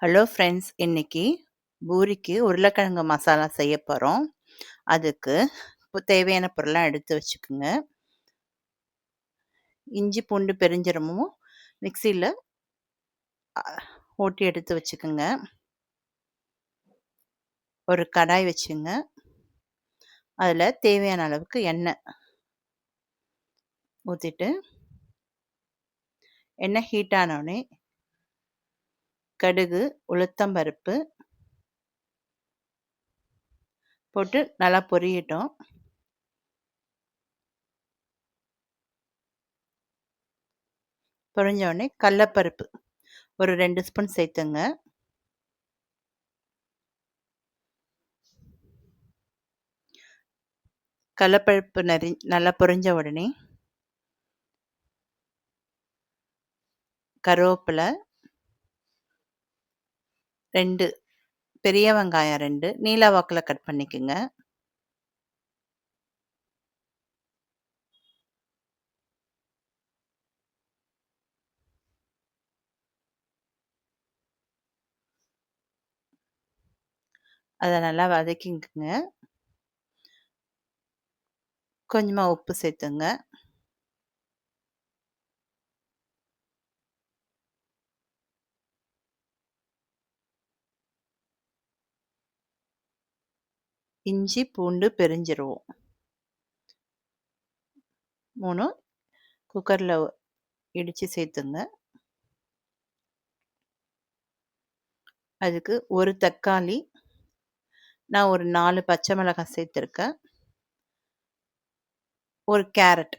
Hello friends, இன்னைக்கு பூரிக்கு உருளைக்கிழங்கு மசாலா செய்ய போகிறோம். அதுக்கு இப்போ தேவையான பொருள்லாம் எடுத்து வச்சுக்கோங்க. இஞ்சி பூண்டு பெருஞ்சீரகமும் மிக்சியில் ஓட்டி எடுத்து வச்சுக்கோங்க. ஒரு கடாய் வச்சுங்க. அதில் தேவையான அளவுக்கு எண்ணெய் ஊற்றிட்டு, எண்ணெய் ஹீட் ஆனோடனே கடுகு, உளுத்தம்பருப்பு போட்டு நல்லா பொரியட்டும். பொரிஞ்ச உடனே கடலப்பருப்பு ஒரு 2 ஸ்பூன் சேர்த்துங்க. கடலப்பருப்பு நல்லா பொரிஞ்ச உடனே கருவேப்பிலை 2, பெரிய வெங்காயம் 2 நீல வாக்கில் கட் பண்ணிக்கோங்க. அதை நல்லா வதக்கிக்குங்க. கொஞ்சமாக உப்பு சேர்த்துங்க. இஞ்சி பூண்டு பெருஞ்சீரகம் 3 குக்கரில் இடித்து சேர்த்துங்க. அதுக்கு ஒரு தக்காளி, நான் ஒரு 4 பச்சை மிளகாய் சேர்த்துருக்கேன். ஒரு கேரட்,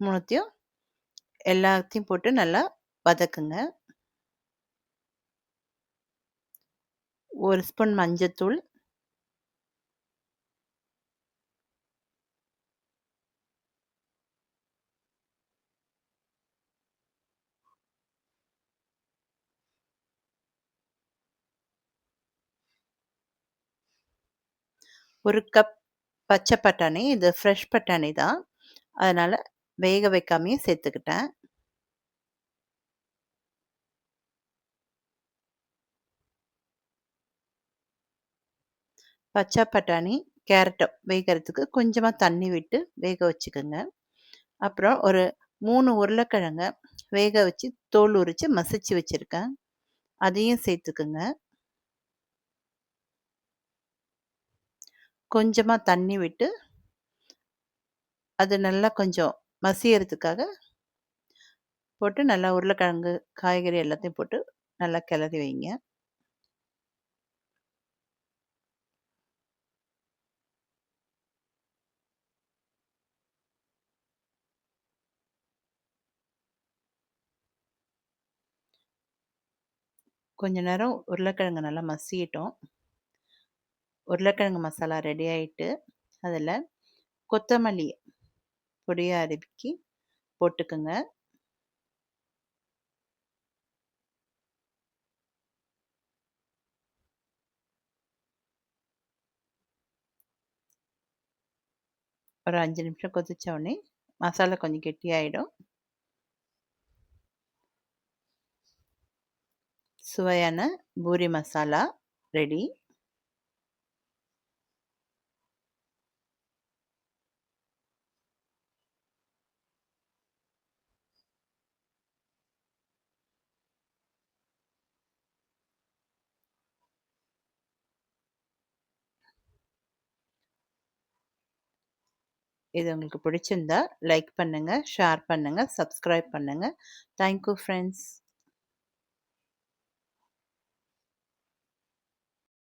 3த்தையும் எல்லாத்தையும் போட்டு நல்லா வதக்குங்க. ஒரு ஸ்பூன் மஞ்சத்தூள், ஒரு கப் பச்சை பட்டாணி. இது ஃப்ரெஷ் பட்டாணி தான், அதனால் வேக வைக்காமையே சேர்த்துக்கிட்டேன். பச்சை பட்டாணி கேரட்டை வேகிறதுக்கு கொஞ்சமாக தண்ணி விட்டு வேக வச்சுக்கோங்க. அப்புறம் ஒரு 3 உருளைக்கிழங்க வேக வச்சு தோல் உரித்து மசிச்சு வச்சுருக்கேன், அதையும் சேர்த்துக்குங்க. கொஞ்சமாக தண்ணி விட்டு அது நல்லா கொஞ்சம் மசியறதுக்காக போட்டு நல்லா உருளைக்கிழங்கு காய்கறி எல்லாத்தையும் போட்டு நல்லா கிளறி வைங்க. கொஞ்ச நேரம் உருளைக்கிழங்கு நல்லா மசியட்டும். உருளைக்கிழங்கு மசாலா ரெடி ஆகிட்டு அதில் கொத்தமல்லி பொடியாக அரைக்கி போட்டுக்குங்க. ஒரு 5 நிமிஷம் கொதிச்ச உடனே மசாலா கொஞ்சம் கெட்டியாயிடும். சுவையான பூரி மசாலா ரெடி. இது உங்களுக்கு பிடிச்சிருந்தா லைக் பண்ணுங்கள், ஷேர் பண்ணுங்கள், சப்ஸ்கிரைப் பண்ணுங்கள். Thank you friends.